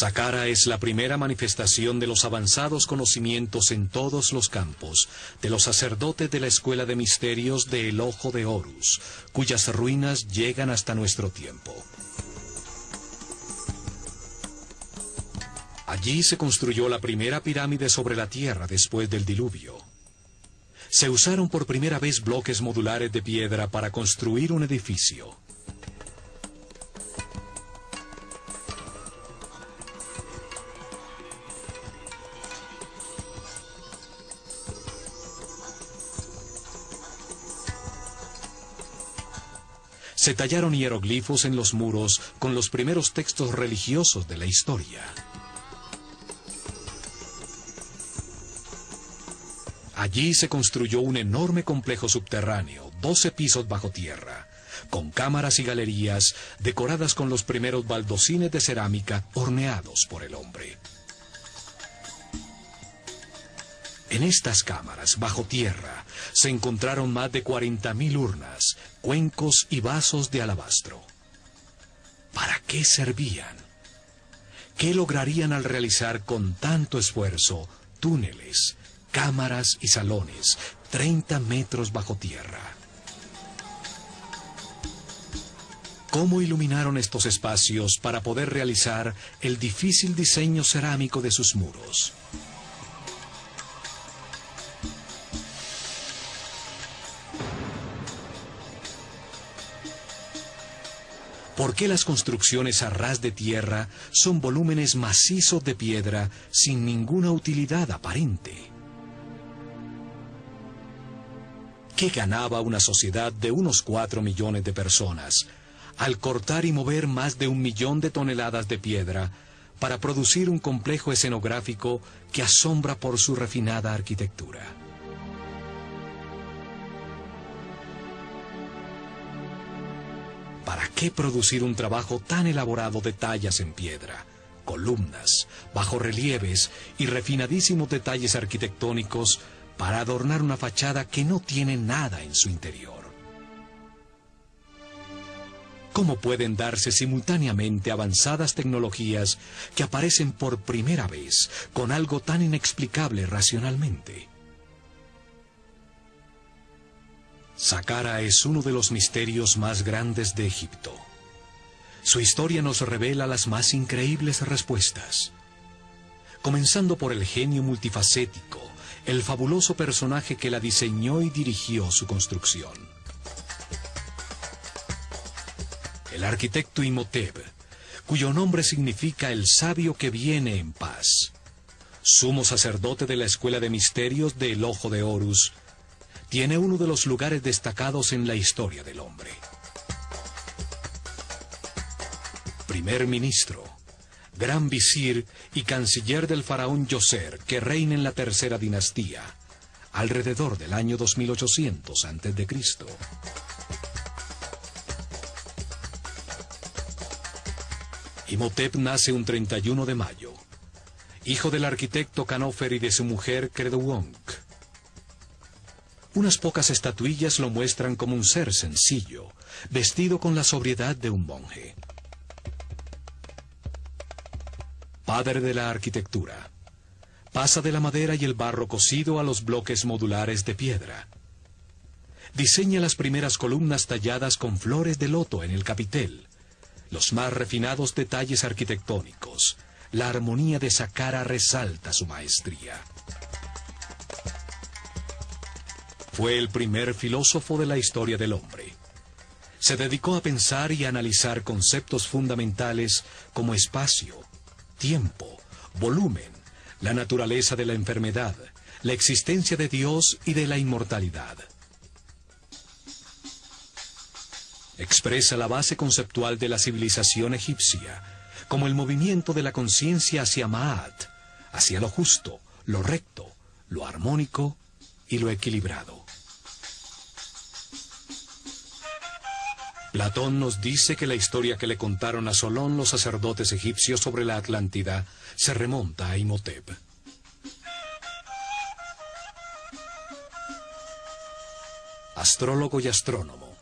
Saqqara es la primera manifestación de los avanzados conocimientos en todos los campos de los sacerdotes de la Escuela de Misterios de El Ojo de Horus, cuyas ruinas llegan hasta nuestro tiempo. Allí se construyó la primera pirámide sobre la Tierra después del diluvio. Se usaron por primera vez bloques modulares de piedra para construir un edificio. Se tallaron hieroglifos en los muros con los primeros textos religiosos de la historia. Allí se construyó un enorme complejo subterráneo, 12 pisos bajo tierra, con cámaras y galerías decoradas con los primeros baldocines de cerámica horneados por el hombre. En estas cámaras, bajo tierra, se encontraron más de 40.000 urnas, cuencos y vasos de alabastro. ¿Para qué servían? ¿Qué lograrían al realizar con tanto esfuerzo túneles, cámaras y salones, 30 metros bajo tierra? ¿Cómo iluminaron estos espacios para poder realizar el difícil diseño cerámico de sus muros? ¿Por qué las construcciones a ras de tierra son volúmenes macizos de piedra sin ninguna utilidad aparente? ¿Qué ganaba una sociedad de unos 4 millones de personas al cortar y mover más de 1 millón de toneladas de piedra para producir un complejo escenográfico que asombra por su refinada arquitectura? ¿Para qué producir un trabajo tan elaborado de tallas en piedra, columnas, bajorrelieves y refinadísimos detalles arquitectónicos para adornar una fachada que no tiene nada en su interior? ¿Cómo pueden darse simultáneamente avanzadas tecnologías que aparecen por primera vez con algo tan inexplicable racionalmente? Saqqara es uno de los misterios más grandes de Egipto. Su historia nos revela las más increíbles respuestas. Comenzando por el genio multifacético, el fabuloso personaje que la diseñó y dirigió su construcción. El arquitecto Imhotep, cuyo nombre significa el sabio que viene en paz. Sumo sacerdote de la Escuela de Misterios de El Ojo de Horus, tiene uno de los lugares destacados en la historia del hombre. Primer ministro, gran visir y canciller del faraón Djoser, que reina en la tercera dinastía, alrededor del año 2800 a.C. Imhotep nace un 31 de mayo, hijo del arquitecto Khanofer y de su mujer Kedronc. Unas pocas estatuillas lo muestran como un ser sencillo, vestido con la sobriedad de un monje. Padre de la arquitectura, pasa de la madera y el barro cocido a los bloques modulares de piedra. Diseña las primeras columnas talladas con flores de loto en el capitel, los más refinados detalles arquitectónicos. La armonía de Saqqara resalta su maestría. Fue el primer filósofo de la historia del hombre. Se dedicó a pensar y a analizar conceptos fundamentales como espacio, tiempo, volumen, la naturaleza de la enfermedad, la existencia de Dios y de la inmortalidad. Expresa la base conceptual de la civilización egipcia, como el movimiento de la conciencia hacia Ma'at, hacia lo justo, lo recto, lo armónico y lo equilibrado. Platón nos dice que la historia que le contaron a Solón los sacerdotes egipcios sobre la Atlántida se remonta a Imhotep. Astrólogo y astrónomo,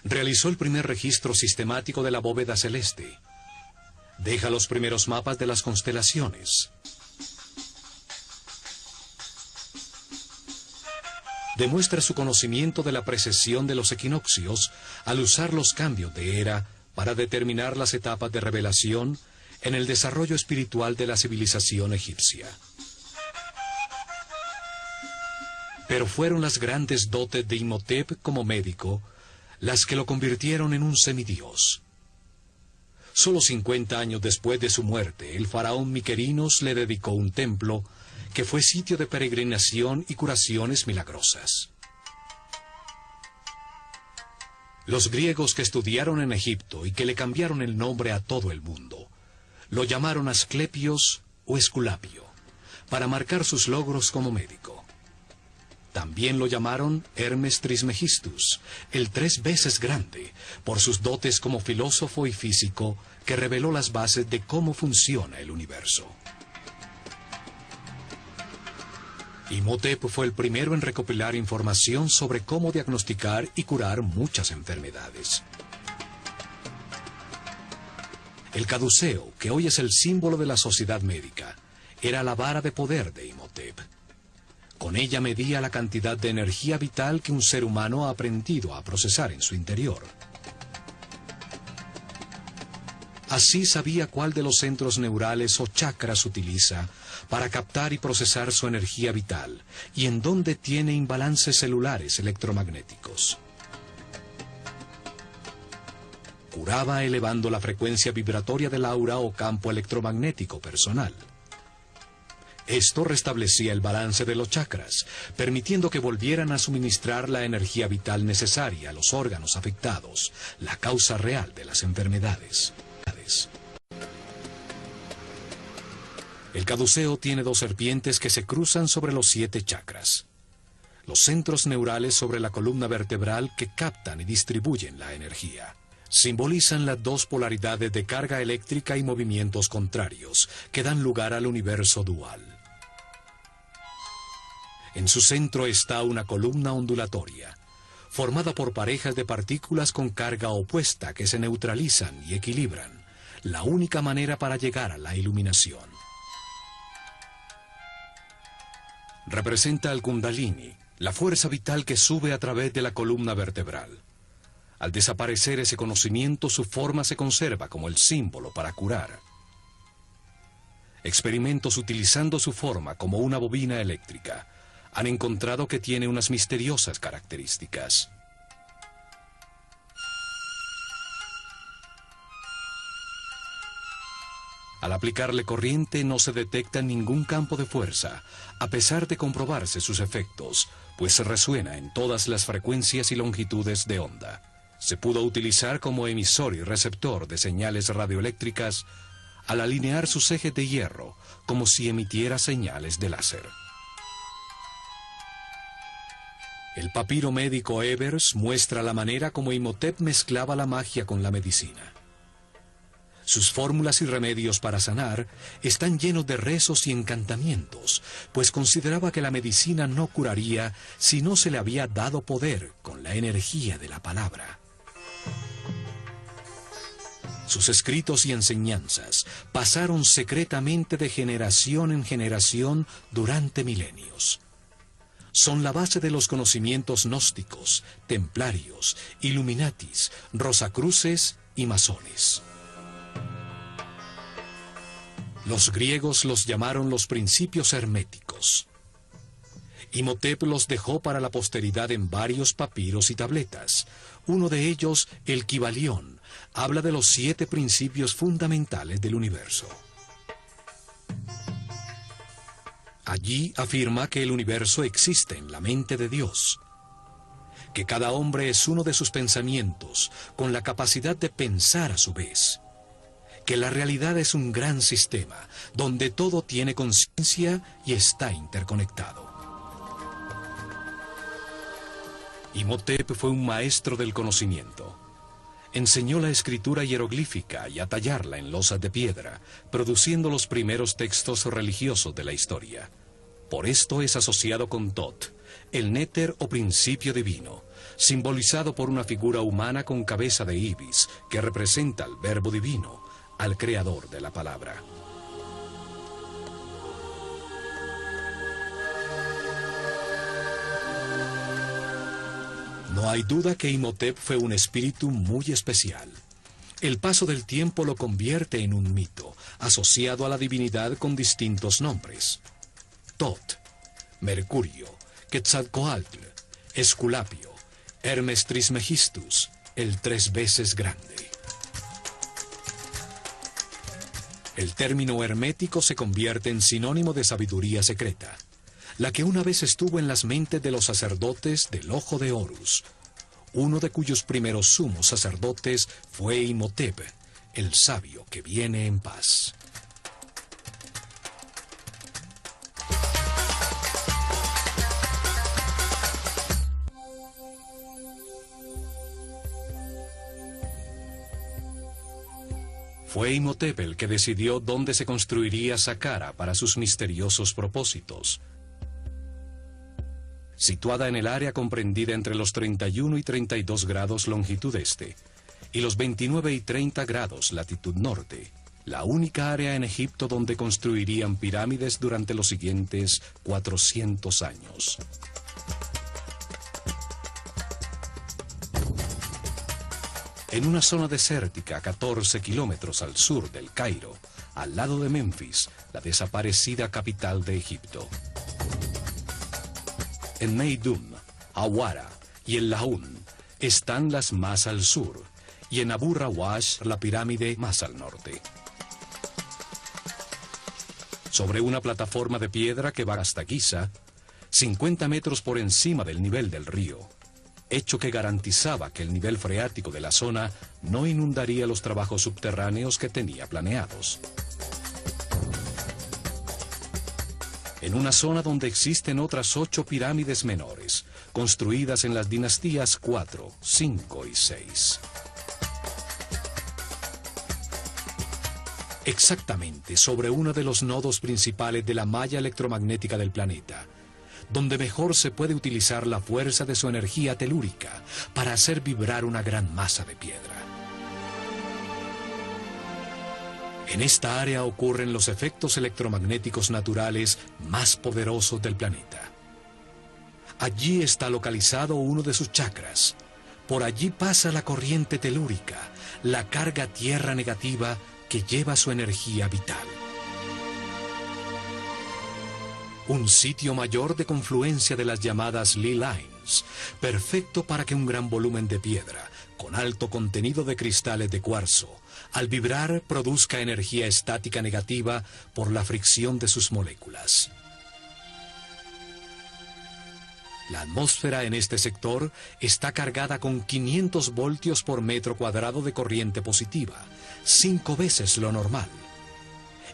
realizó el primer registro sistemático de la bóveda celeste. Deja los primeros mapas de las constelaciones. Demuestra su conocimiento de la precesión de los equinoccios al usar los cambios de era para determinar las etapas de revelación en el desarrollo espiritual de la civilización egipcia. Pero fueron las grandes dotes de Imhotep como médico las que lo convirtieron en un semidios. Solo 50 años después de su muerte, el faraón Miquerinos le dedicó un templo que fue sitio de peregrinación y curaciones milagrosas. Los griegos que estudiaron en Egipto y que le cambiaron el nombre a todo el mundo, lo llamaron Asclepios o Esculapio, para marcar sus logros como médico. También lo llamaron Hermes Trismegistus, el 3 veces grande, por sus dotes como filósofo y físico que reveló las bases de cómo funciona el universo. Imhotep fue el primero en recopilar información sobre cómo diagnosticar y curar muchas enfermedades. El caduceo, que hoy es el símbolo de la sociedad médica, era la vara de poder de Imhotep. Con ella medía la cantidad de energía vital que un ser humano ha aprendido a procesar en su interior. Así sabía cuál de los centros neurales o chakras utiliza para captar y procesar su energía vital y en dónde tiene imbalances celulares electromagnéticos. Curaba elevando la frecuencia vibratoria del aura o campo electromagnético personal. Esto restablecía el balance de los chakras, permitiendo que volvieran a suministrar la energía vital necesaria a los órganos afectados, la causa real de las enfermedades. El caduceo tiene 2 serpientes que se cruzan sobre los 7 chakras. Los centros neurales sobre la columna vertebral que captan y distribuyen la energía. Simbolizan las 2 polaridades de carga eléctrica y movimientos contrarios que dan lugar al universo dual. En su centro está una columna ondulatoria, formada por parejas de partículas con carga opuesta que se neutralizan y equilibran, la única manera para llegar a la iluminación. Representa al Kundalini, la fuerza vital que sube a través de la columna vertebral. Al desaparecer ese conocimiento, su forma se conserva como el símbolo para curar. Experimentos utilizando su forma como una bobina eléctrica han encontrado que tiene unas misteriosas características. Al aplicarle corriente no se detecta ningún campo de fuerza, a pesar de comprobarse sus efectos, pues resuena en todas las frecuencias y longitudes de onda. Se pudo utilizar como emisor y receptor de señales radioeléctricas al alinear sus ejes de hierro, como si emitiera señales de láser. El papiro médico Ebers muestra la manera como Imhotep mezclaba la magia con la medicina. Sus fórmulas y remedios para sanar están llenos de rezos y encantamientos, pues consideraba que la medicina no curaría si no se le había dado poder con la energía de la palabra. Sus escritos y enseñanzas pasaron secretamente de generación en generación durante milenios. Son la base de los conocimientos gnósticos, templarios, illuminatis, rosacruces y masones. Los griegos los llamaron los principios herméticos. Imhotep los dejó para la posteridad en varios papiros y tabletas. Uno de ellos, el Kybalión, habla de los 7 principios fundamentales del universo. Allí afirma que el universo existe en la mente de Dios, que cada hombre es uno de sus pensamientos, con la capacidad de pensar a su vez, que la realidad es un gran sistema, donde todo tiene conciencia y está interconectado. Imhotep fue un maestro del conocimiento. Enseñó la escritura hieroglífica y a tallarla en losas de piedra, produciendo los primeros textos religiosos de la historia. Por esto es asociado con Tot, el néter o principio divino, simbolizado por una figura humana con cabeza de ibis, que representa al verbo divino, al creador de la palabra. No hay duda que Imhotep fue un espíritu muy especial. El paso del tiempo lo convierte en un mito, asociado a la divinidad con distintos nombres. Tot, Mercurio, Quetzalcoatl, Esculapio, Hermes Trismegistus, el 3 veces grande. El término hermético se convierte en sinónimo de sabiduría secreta, la que una vez estuvo en las mentes de los sacerdotes del Ojo de Horus, uno de cuyos primeros sumos sacerdotes fue Imhotep, el sabio que viene en paz. Fue Imhotep el que decidió dónde se construiría Saqqara para sus misteriosos propósitos. Situada en el área comprendida entre los 31 y 32 grados longitud este y los 29 y 30 grados latitud norte, la única área en Egipto donde construirían pirámides durante los siguientes 400 años. En una zona desértica a 14 kilómetros al sur del Cairo, al lado de Memphis, la desaparecida capital de Egipto. En Meidum, Awara y el Laún están las más al sur, y en Abu Rawash la pirámide más al norte. Sobre una plataforma de piedra que va hasta Giza, 50 metros por encima del nivel del río, hecho que garantizaba que el nivel freático de la zona no inundaría los trabajos subterráneos que tenía planeados. En una zona donde existen otras 8 pirámides menores, construidas en las dinastías 4, 5 y 6. Exactamente sobre uno de los nodos principales de la malla electromagnética del planeta, donde mejor se puede utilizar la fuerza de su energía telúrica para hacer vibrar una gran masa de piedra. En esta área ocurren los efectos electromagnéticos naturales más poderosos del planeta. Allí está localizado uno de sus chakras. Por allí pasa la corriente telúrica, la carga tierra negativa que lleva su energía vital. Un sitio mayor de confluencia de las llamadas Lee Lines, perfecto para que un gran volumen de piedra, con alto contenido de cristales de cuarzo, al vibrar produzca energía estática negativa por la fricción de sus moléculas. La atmósfera en este sector está cargada con 500 voltios por metro cuadrado de corriente positiva, 5 veces lo normal.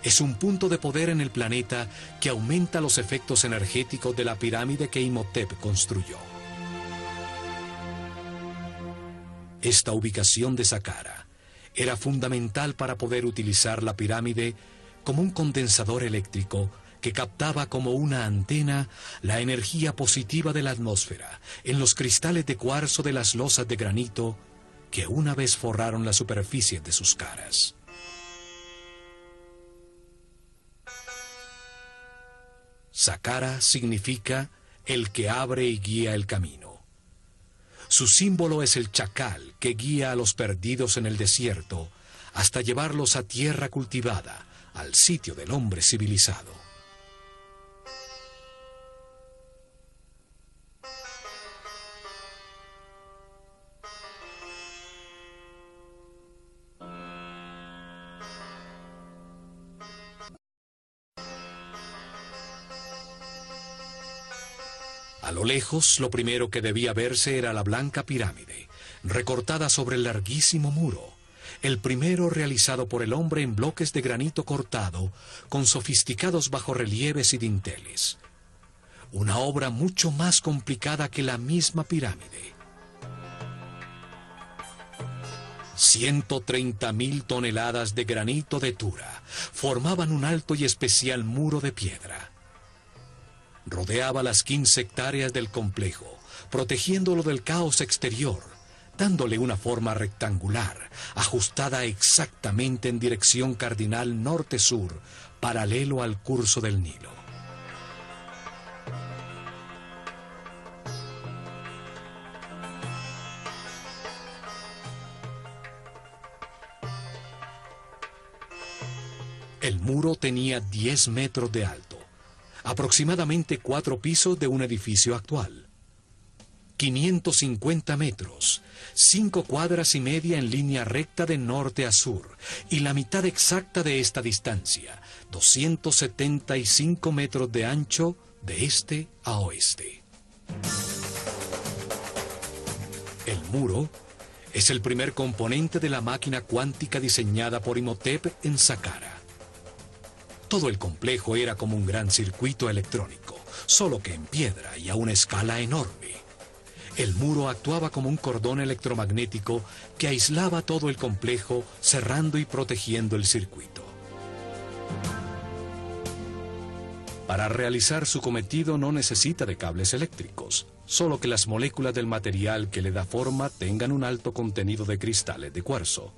Es un punto de poder en el planeta que aumenta los efectos energéticos de la pirámide que Imhotep construyó. Esta ubicación de Saqqara era fundamental para poder utilizar la pirámide como un condensador eléctrico que captaba como una antena la energía positiva de la atmósfera en los cristales de cuarzo de las losas de granito que una vez forraron la superficie de sus caras. Saqqara significa el que abre y guía el camino. Su símbolo es el chacal que guía a los perdidos en el desierto hasta llevarlos a tierra cultivada, al sitio del hombre civilizado. A lo lejos, lo primero que debía verse era la blanca pirámide, recortada sobre el larguísimo muro, el primero realizado por el hombre en bloques de granito cortado, con sofisticados bajorrelieves y dinteles. Una obra mucho más complicada que la misma pirámide. 130.000 toneladas de granito de Tura formaban un alto y especial muro de piedra. Rodeaba las 15 hectáreas del complejo, protegiéndolo del caos exterior, dándole una forma rectangular, ajustada exactamente en dirección cardinal norte-sur, paralelo al curso del Nilo. El muro tenía 10 metros de alto, aproximadamente 4 pisos de un edificio actual. 550 metros, 5 cuadras y media en línea recta de norte a sur, y la mitad exacta de esta distancia, 275 metros de ancho de este a oeste. El muro es el primer componente de la máquina cuántica diseñada por Imhotep en Saqqara. Todo el complejo era como un gran circuito electrónico, solo que en piedra y a una escala enorme. El muro actuaba como un cordón electromagnético que aislaba todo el complejo, cerrando y protegiendo el circuito. Para realizar su cometido no necesita de cables eléctricos, solo que las moléculas del material que le da forma tengan un alto contenido de cristales de cuarzo.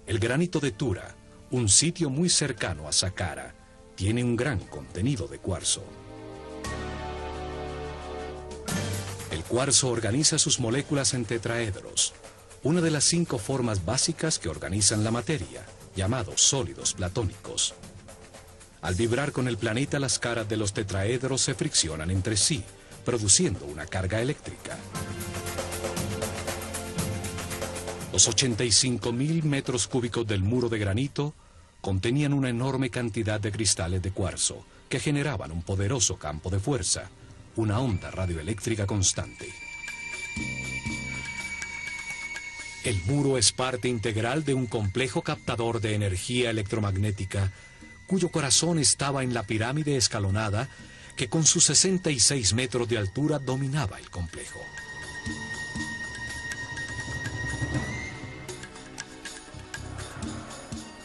El granito de Tura, un sitio muy cercano a Saqqara, tiene un gran contenido de cuarzo. El cuarzo organiza sus moléculas en tetraedros, una de las 5 formas básicas que organizan la materia, llamados sólidos platónicos. Al vibrar con el planeta, las caras de los tetraedros se friccionan entre sí, produciendo una carga eléctrica. Los 85.000 metros cúbicos del muro de granito contenían una enorme cantidad de cristales de cuarzo que generaban un poderoso campo de fuerza, una onda radioeléctrica constante. El muro es parte integral de un complejo captador de energía electromagnética cuyo corazón estaba en la pirámide escalonada que con sus 66 metros de altura dominaba el complejo.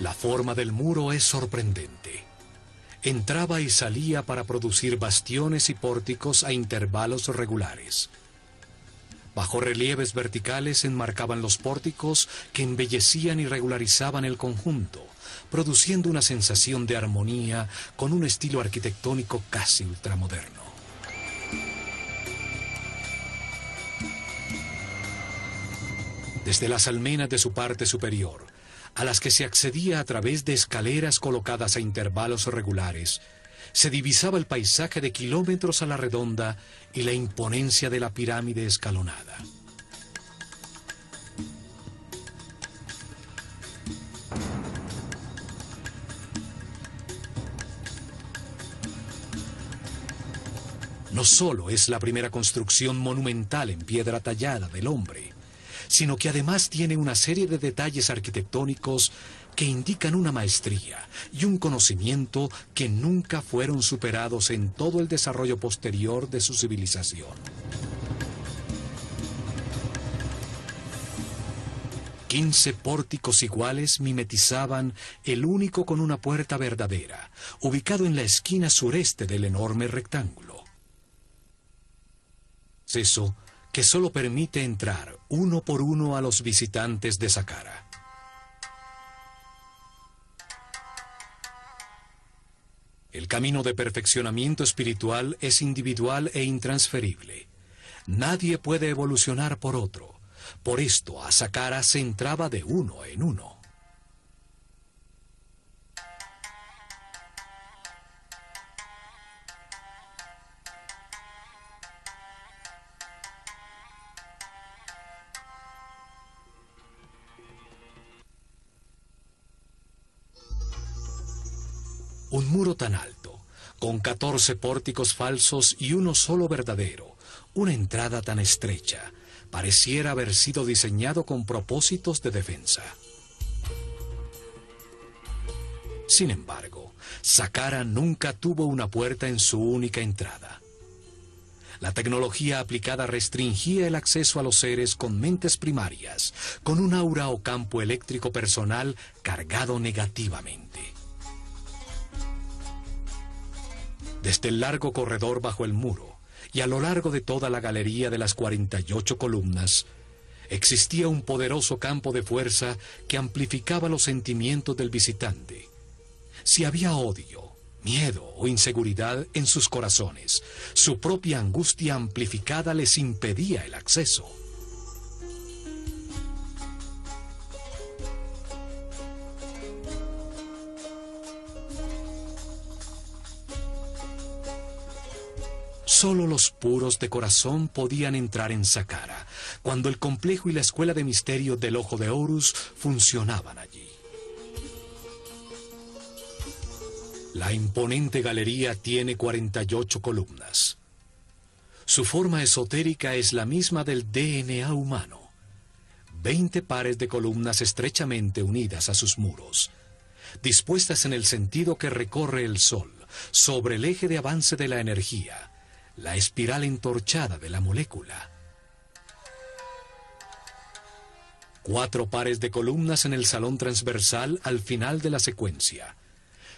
La forma del muro es sorprendente. Entraba y salía para producir bastiones y pórticos a intervalos regulares. Bajorrelieves verticales enmarcaban los pórticos que embellecían y regularizaban el conjunto, produciendo una sensación de armonía con un estilo arquitectónico casi ultramoderno. Desde las almenas de su parte superior, a las que se accedía a través de escaleras colocadas a intervalos regulares, se divisaba el paisaje de kilómetros a la redonda y la imponencia de la pirámide escalonada. No solo es la primera construcción monumental en piedra tallada del hombre, sino que además tiene una serie de detalles arquitectónicos que indican una maestría y un conocimiento que nunca fueron superados en todo el desarrollo posterior de su civilización. 15 pórticos iguales mimetizaban el único con una puerta verdadera, ubicado en la esquina sureste del enorme rectángulo. Eso que solo permite entrar uno por uno a los visitantes de Saqqara. El camino de perfeccionamiento espiritual es individual e intransferible. Nadie puede evolucionar por otro. Por esto a Saqqara se entraba de uno en uno. Un muro tan alto, con 14 pórticos falsos y uno solo verdadero, una entrada tan estrecha, pareciera haber sido diseñado con propósitos de defensa. Sin embargo, Saqqara nunca tuvo una puerta en su única entrada. La tecnología aplicada restringía el acceso a los seres con mentes primarias, con un aura o campo eléctrico personal cargado negativamente. Desde el largo corredor bajo el muro y a lo largo de toda la galería de las 48 columnas, Existía un poderoso campo de fuerza que amplificaba los sentimientos del visitante. Si había odio, miedo o inseguridad en sus corazones, su propia angustia amplificada les impedía el acceso. Solo los puros de corazón podían entrar en Saqqara, cuando el complejo y la escuela de misterio del Ojo de Horus funcionaban allí. La imponente galería tiene 48 columnas. Su forma esotérica es la misma del DNA humano. 20 pares de columnas estrechamente unidas a sus muros, dispuestas en el sentido que recorre el Sol, sobre el eje de avance de la energía, la espiral entorchada de la molécula. 4 pares de columnas en el salón transversal al final de la secuencia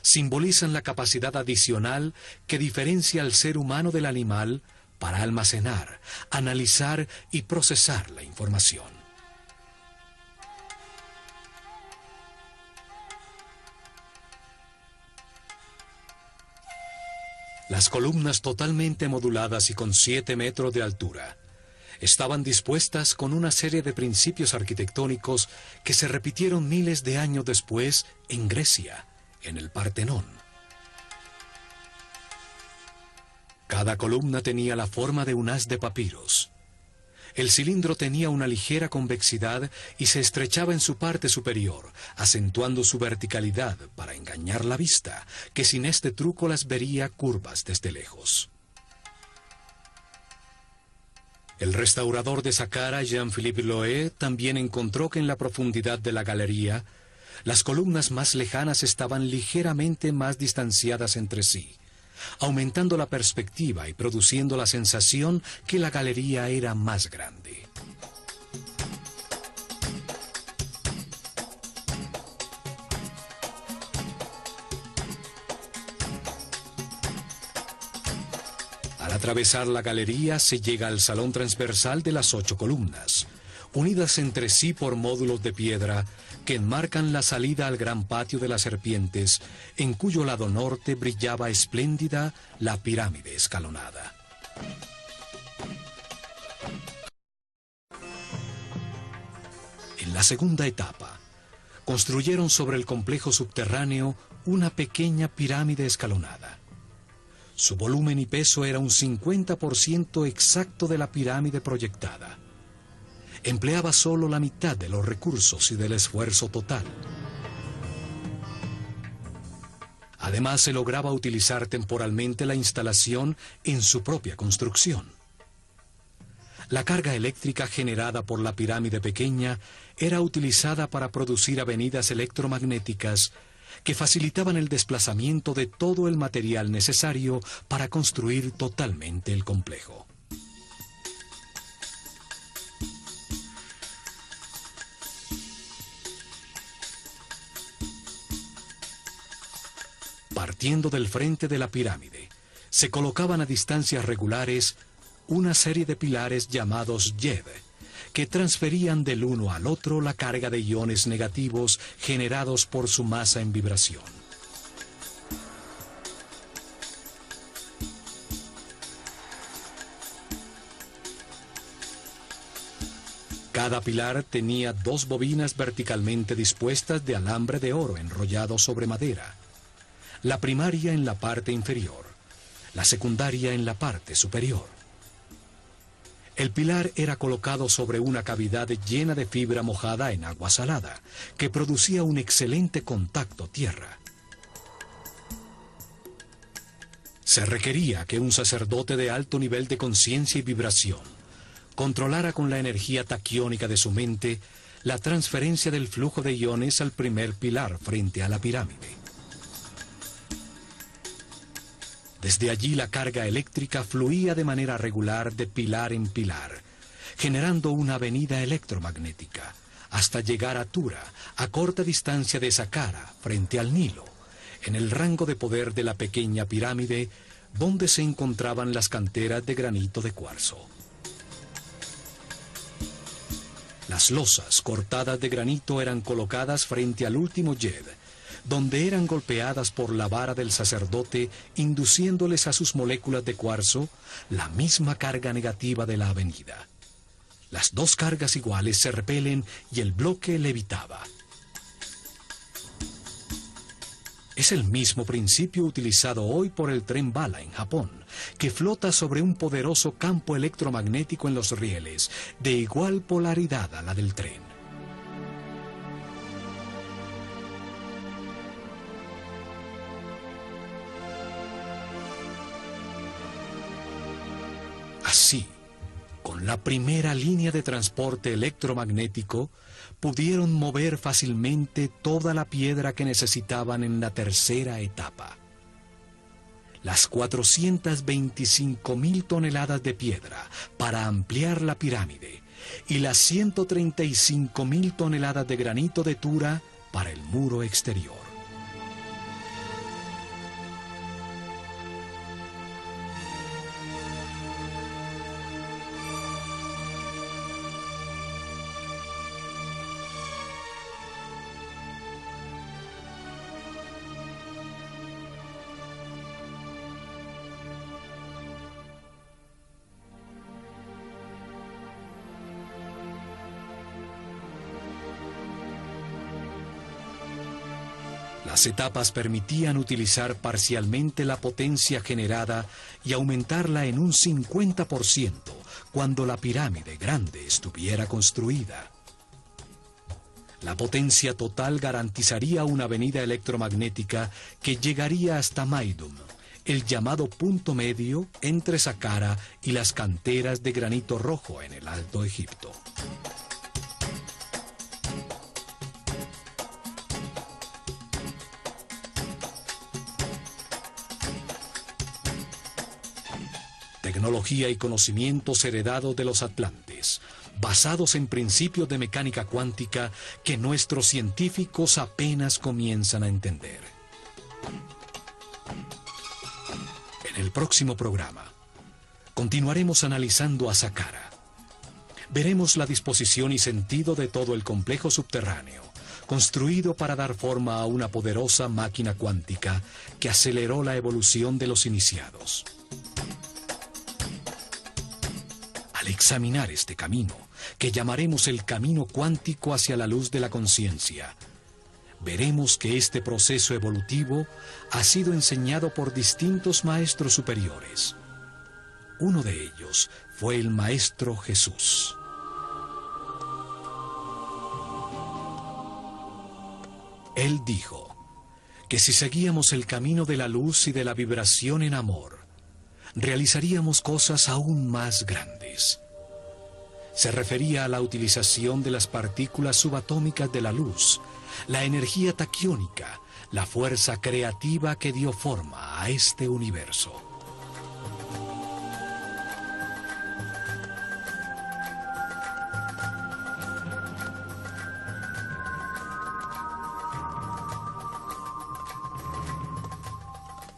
simbolizan la capacidad adicional que diferencia al ser humano del animal para almacenar, analizar y procesar la información. Las columnas totalmente moduladas y con 7 metros de altura estaban dispuestas con una serie de principios arquitectónicos que se repitieron miles de años después en Grecia, en el Partenón. Cada columna tenía la forma de un haz de papiros. El cilindro tenía una ligera convexidad y se estrechaba en su parte superior, acentuando su verticalidad para engañar la vista, que sin este truco las vería curvas desde lejos. El restaurador de Saqqara, Jean-Philippe Loé, también encontró que en la profundidad de la galería, las columnas más lejanas estaban ligeramente más distanciadas entre sí, aumentando la perspectiva y produciendo la sensación que la galería era más grande. Al atravesar la galería se llega al salón transversal de las 8 columnas, unidas entre sí por módulos de piedra que enmarcan la salida al gran patio de las serpientes, en cuyo lado norte brillaba espléndida la pirámide escalonada. En la segunda etapa, construyeron sobre el complejo subterráneo una pequeña pirámide escalonada. Su volumen y peso era un 50% exacto de la pirámide proyectada. Empleaba solo la mitad de los recursos y del esfuerzo total. Además, se lograba utilizar temporalmente la instalación en su propia construcción. La carga eléctrica generada por la pirámide pequeña era utilizada para producir avenidas electromagnéticas que facilitaban el desplazamiento de todo el material necesario para construir totalmente el complejo. Partiendo del frente de la pirámide, se colocaban a distancias regulares una serie de pilares llamados Yed, que transferían del uno al otro la carga de iones negativos generados por su masa en vibración. Cada pilar tenía 2 bobinas verticalmente dispuestas de alambre de oro enrollado sobre madera. La primaria en la parte inferior, la secundaria en la parte superior. El pilar era colocado sobre una cavidad llena de fibra mojada en agua salada, que producía un excelente contacto tierra. Se requería que un sacerdote de alto nivel de conciencia y vibración controlara con la energía taquiónica de su mente la transferencia del flujo de iones al primer pilar frente a la pirámide. Desde allí la carga eléctrica fluía de manera regular de pilar en pilar, generando una avenida electromagnética, hasta llegar a Tura, a corta distancia de Saqqara, frente al Nilo, en el rango de poder de la pequeña pirámide, donde se encontraban las canteras de granito de cuarzo. Las losas cortadas de granito eran colocadas frente al último yed, donde eran golpeadas por la vara del sacerdote, induciéndoles a sus moléculas de cuarzo la misma carga negativa de la avenida. Las dos cargas iguales se repelen y el bloque levitaba. Es el mismo principio utilizado hoy por el tren bala en Japón, que flota sobre un poderoso campo electromagnético en los rieles, de igual polaridad a la del tren. Así, con la primera línea de transporte electromagnético, pudieron mover fácilmente toda la piedra que necesitaban en la tercera etapa. Las 425.000 toneladas de piedra para ampliar la pirámide y las 135.000 toneladas de granito de Tura para el muro exterior. Las etapas permitían utilizar parcialmente la potencia generada y aumentarla en un 50% cuando la pirámide grande estuviera construida. La potencia total garantizaría una avenida electromagnética que llegaría hasta Maidum, el llamado punto medio entre Saqqara y las canteras de granito rojo en el Alto Egipto. Tecnología y conocimientos heredados de los atlantes, basados en principios de mecánica cuántica que nuestros científicos apenas comienzan a entender. En el próximo programa, continuaremos analizando a Saqqara. Veremos la disposición y sentido de todo el complejo subterráneo, construido para dar forma a una poderosa máquina cuántica que aceleró la evolución de los iniciados. Al examinar este camino, que llamaremos el camino cuántico hacia la luz de la conciencia, veremos que este proceso evolutivo ha sido enseñado por distintos maestros superiores. Uno de ellos fue el Maestro Jesús. Él dijo que si seguíamos el camino de la luz y de la vibración en amor, realizaríamos cosas aún más grandes. Se refería a la utilización de las partículas subatómicas de la luz, la energía taquiónica, la fuerza creativa que dio forma a este universo.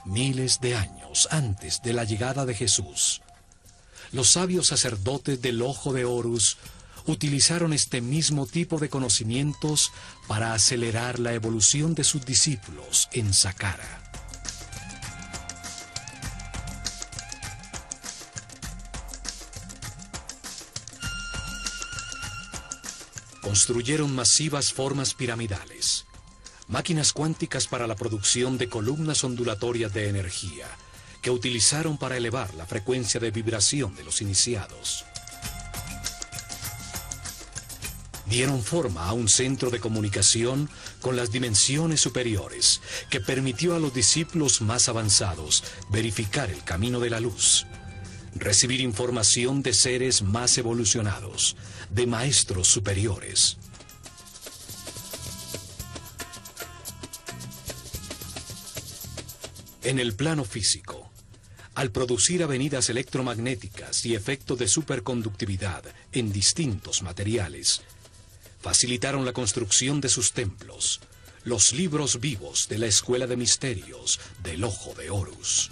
Miles de años antes de la llegada de Jesús, los sabios sacerdotes del Ojo de Horus utilizaron este mismo tipo de conocimientos para acelerar la evolución de sus discípulos en Saqqara. Construyeron masivas formas piramidales, máquinas cuánticas para la producción de columnas ondulatorias de energía, que utilizaron para elevar la frecuencia de vibración de los iniciados. Dieron forma a un centro de comunicación con las dimensiones superiores, que permitió a los discípulos más avanzados verificar el camino de la luz, recibir información de seres más evolucionados, de maestros superiores. En el plano físico, al producir avenidas electromagnéticas y efectos de superconductividad en distintos materiales, facilitaron la construcción de sus templos, los libros vivos de la Escuela de Misterios del Ojo de Horus.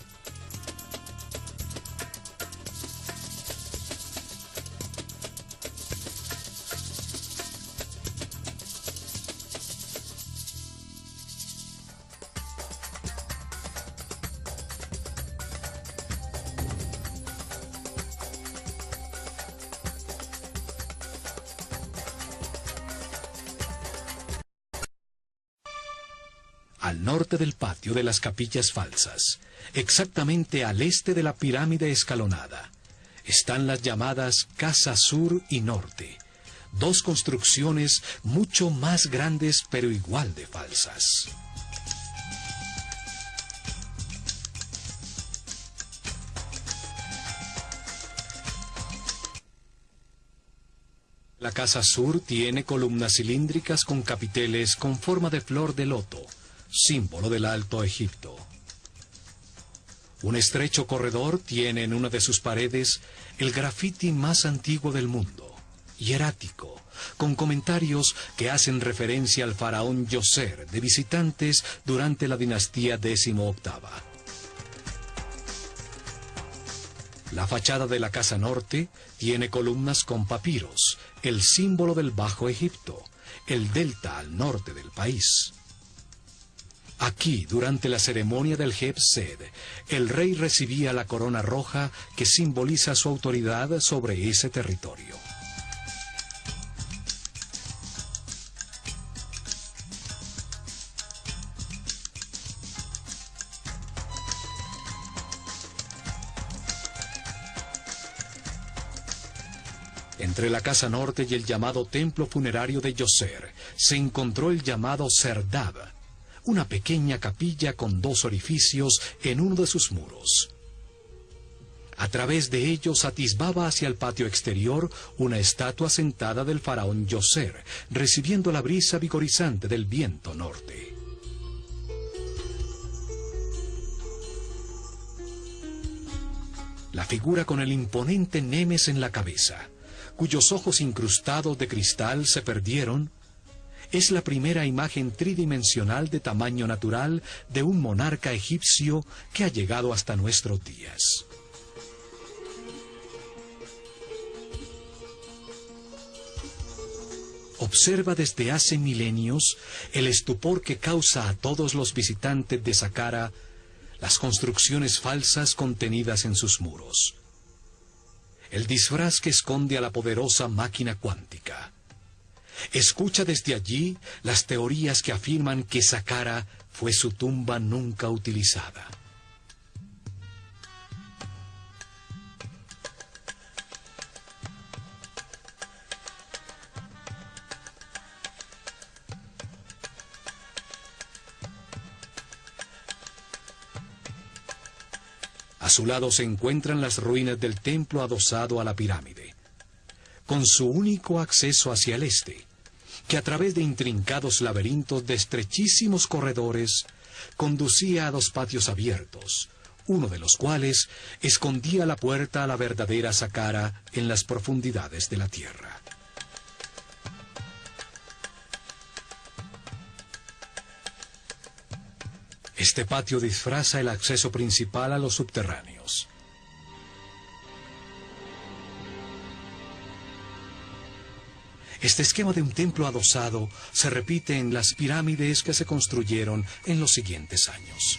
Al norte del patio de las capillas falsas, exactamente al este de la pirámide escalonada, están las llamadas Casa Sur y Norte, dos construcciones mucho más grandes pero igual de falsas. La Casa Sur tiene columnas cilíndricas con capiteles con forma de flor de loto, símbolo del Alto Egipto. Un estrecho corredor tiene en una de sus paredes el grafiti más antiguo del mundo, hierático, con comentarios que hacen referencia al faraón Djoser de visitantes durante la dinastía XVIII. La fachada de la Casa Norte tiene columnas con papiros, el símbolo del Bajo Egipto, el delta al norte del país. Aquí, durante la ceremonia del Heb-Sed, el rey recibía la corona roja que simboliza su autoridad sobre ese territorio. Entre la Casa Norte y el llamado templo funerario de Djoser se encontró el llamado Serdab, una pequeña capilla con dos orificios en uno de sus muros. A través de ellos atisbaba hacia el patio exterior una estatua sentada del faraón Djoser, recibiendo la brisa vigorizante del viento norte. La figura con el imponente Nemes en la cabeza, cuyos ojos incrustados de cristal se perdieron, es la primera imagen tridimensional de tamaño natural de un monarca egipcio que ha llegado hasta nuestros días. Observa desde hace milenios el estupor que causa a todos los visitantes de Saqqara las construcciones falsas contenidas en sus muros. El disfraz que esconde a la poderosa máquina cuántica. Escucha desde allí las teorías que afirman que Saqqara fue su tumba nunca utilizada. A su lado se encuentran las ruinas del templo adosado a la pirámide, con su único acceso hacia el este, que a través de intrincados laberintos de estrechísimos corredores conducía a dos patios abiertos, uno de los cuales escondía la puerta a la verdadera Saqqara en las profundidades de la tierra. Este patio disfraza el acceso principal a los subterráneos. Este esquema de un templo adosado se repite en las pirámides que se construyeron en los siguientes años.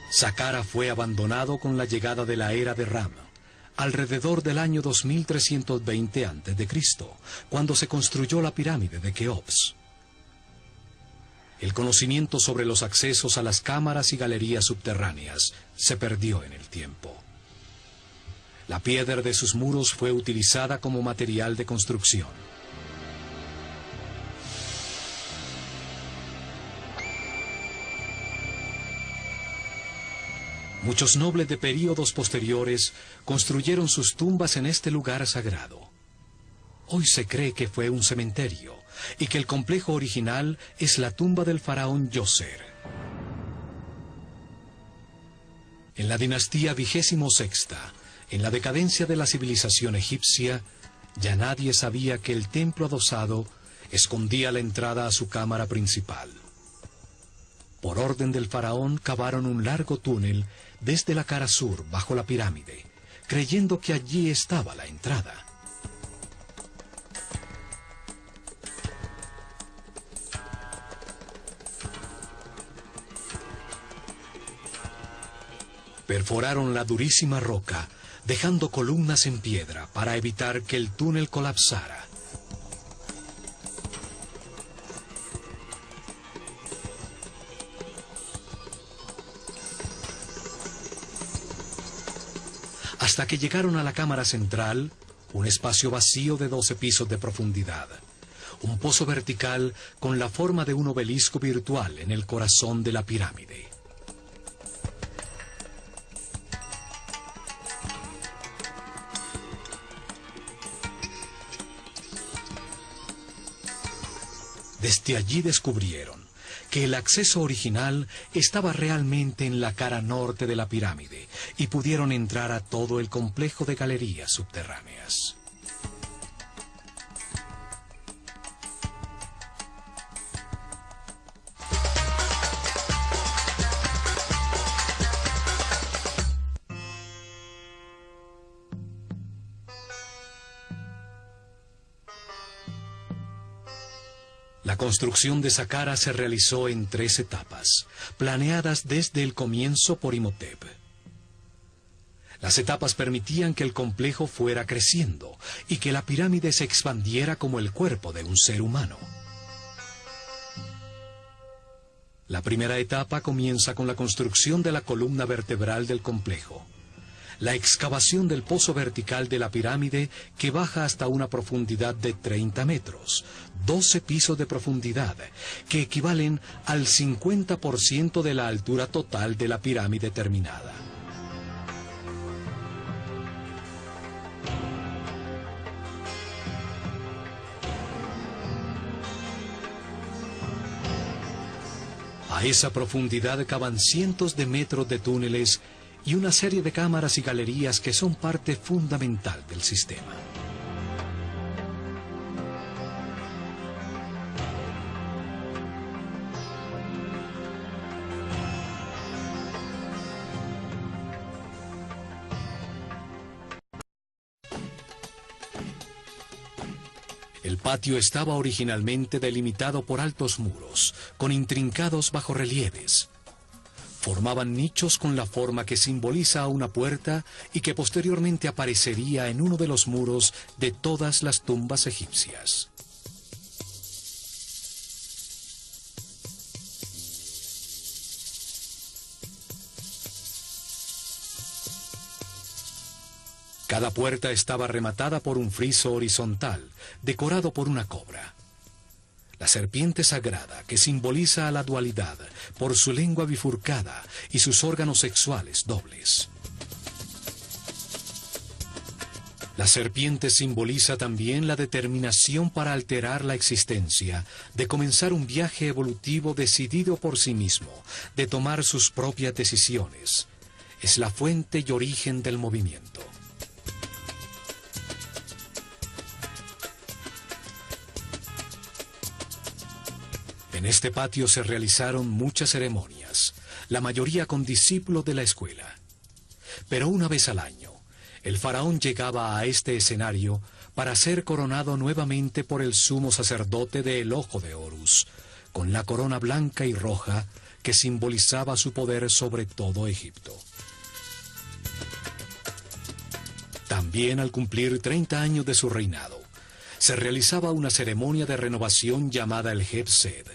Saqqara fue abandonado con la llegada de la era de Ram, alrededor del año 2320 a.C., cuando se construyó la pirámide de Keops. El conocimiento sobre los accesos a las cámaras y galerías subterráneas se perdió en el tiempo. La piedra de sus muros fue utilizada como material de construcción. Muchos nobles de períodos posteriores construyeron sus tumbas en este lugar sagrado. Hoy se cree que fue un cementerio y que el complejo original es la tumba del faraón Djoser. En la dinastía XXVI, en la decadencia de la civilización egipcia, ya nadie sabía que el templo adosado escondía la entrada a su cámara principal. Por orden del faraón cavaron un largo túnel desde la cara sur bajo la pirámide, creyendo que allí estaba la entrada. Perforaron la durísima roca, dejando columnas en piedra para evitar que el túnel colapsara. Hasta que llegaron a la cámara central, un espacio vacío de 12 pisos de profundidad. Un pozo vertical con la forma de un obelisco virtual en el corazón de la pirámide. Desde allí descubrieron que el acceso original estaba realmente en la cara norte de la pirámide y pudieron entrar a todo el complejo de galerías subterráneas. La construcción de Saqqara se realizó en 3 etapas, planeadas desde el comienzo por Imhotep. Las etapas permitían que el complejo fuera creciendo y que la pirámide se expandiera como el cuerpo de un ser humano. La primera etapa comienza con la construcción de la columna vertebral del complejo. La excavación del pozo vertical de la pirámide que baja hasta una profundidad de 30 metros, 12 pisos de profundidad, que equivalen al 50% de la altura total de la pirámide terminada. A esa profundidad cavan cientos de metros de túneles y una serie de cámaras y galerías que son parte fundamental del sistema. El patio estaba originalmente delimitado por altos muros, con intrincados bajorrelieves. Formaban nichos con la forma que simboliza a una puerta y que posteriormente aparecería en uno de los muros de todas las tumbas egipcias. Cada puerta estaba rematada por un friso horizontal, decorado por una cobra. La serpiente sagrada, que simboliza a la dualidad por su lengua bifurcada y sus órganos sexuales dobles. La serpiente simboliza también la determinación para alterar la existencia, de comenzar un viaje evolutivo decidido por sí mismo, de tomar sus propias decisiones. Es la fuente y origen del movimiento. En este patio se realizaron muchas ceremonias, la mayoría con discípulos de la escuela. Pero una vez al año, el faraón llegaba a este escenario para ser coronado nuevamente por el sumo sacerdote del Ojo de Horus, con la corona blanca y roja que simbolizaba su poder sobre todo Egipto. También al cumplir 30 años de su reinado, se realizaba una ceremonia de renovación llamada el Heb-Sed.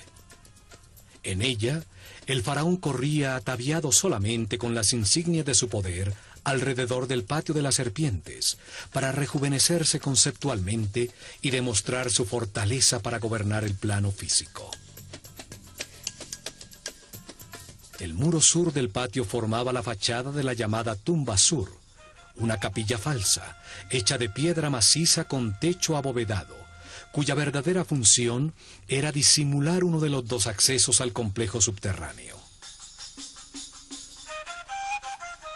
En ella, el faraón corría ataviado solamente con las insignias de su poder alrededor del patio de las serpientes, para rejuvenecerse conceptualmente y demostrar su fortaleza para gobernar el plano físico. El muro sur del patio formaba la fachada de la llamada Tumba Sur, una capilla falsa, hecha de piedra maciza con techo abovedado, cuya verdadera función era disimular uno de los 2 accesos al complejo subterráneo.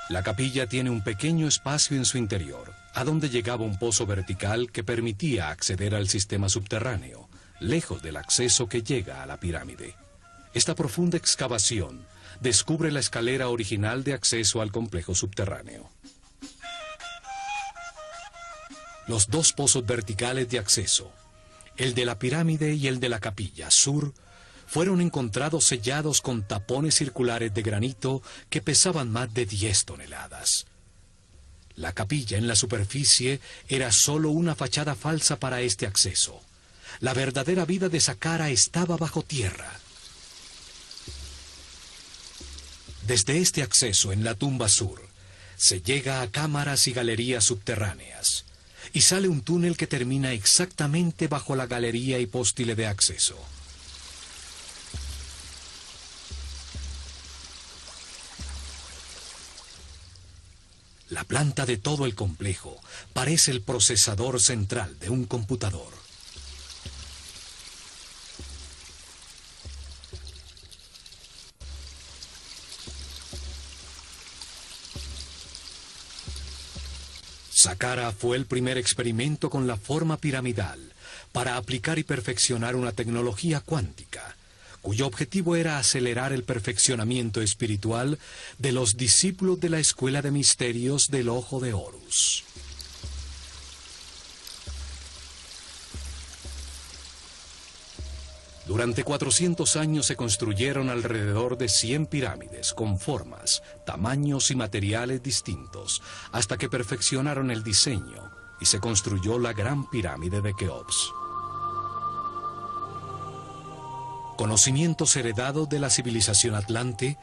La capilla tiene un pequeño espacio en su interior, a donde llegaba un pozo vertical que permitía acceder al sistema subterráneo, lejos del acceso que llega a la pirámide. Esta profunda excavación descubre la escalera original de acceso al complejo subterráneo. Los 2 pozos verticales de acceso, el de la pirámide y el de la capilla sur, fueron encontrados sellados con tapones circulares de granito que pesaban más de 10 toneladas. La capilla en la superficie era solo una fachada falsa para este acceso. La verdadera vida de Saqqara estaba bajo tierra. Desde este acceso en la tumba sur, se llega a cámaras y galerías subterráneas, y sale un túnel que termina exactamente bajo la galería y póstile de acceso. La planta de todo el complejo parece el procesador central de un computador. Saqqara fue el primer experimento con la forma piramidal para aplicar y perfeccionar una tecnología cuántica, cuyo objetivo era acelerar el perfeccionamiento espiritual de los discípulos de la Escuela de Misterios del Ojo de Horus. Durante 400 años se construyeron alrededor de 100 pirámides con formas, tamaños y materiales distintos, hasta que perfeccionaron el diseño y se construyó la Gran Pirámide de Keops. Conocimientos heredados de la civilización atlante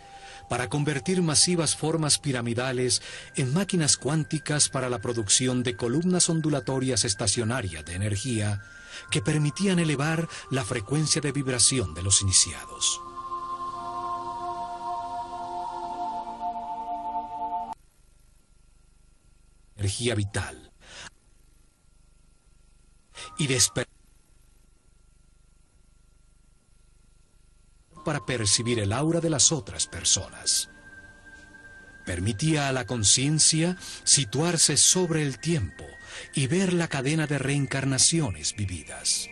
para convertir masivas formas piramidales en máquinas cuánticas para la producción de columnas ondulatorias estacionarias de energía que permitían elevar la frecuencia de vibración de los iniciados. Energía vital y despertar para percibir el aura de las otras personas. Permitía a la conciencia situarse sobre el tiempo y ver la cadena de reencarnaciones vividas.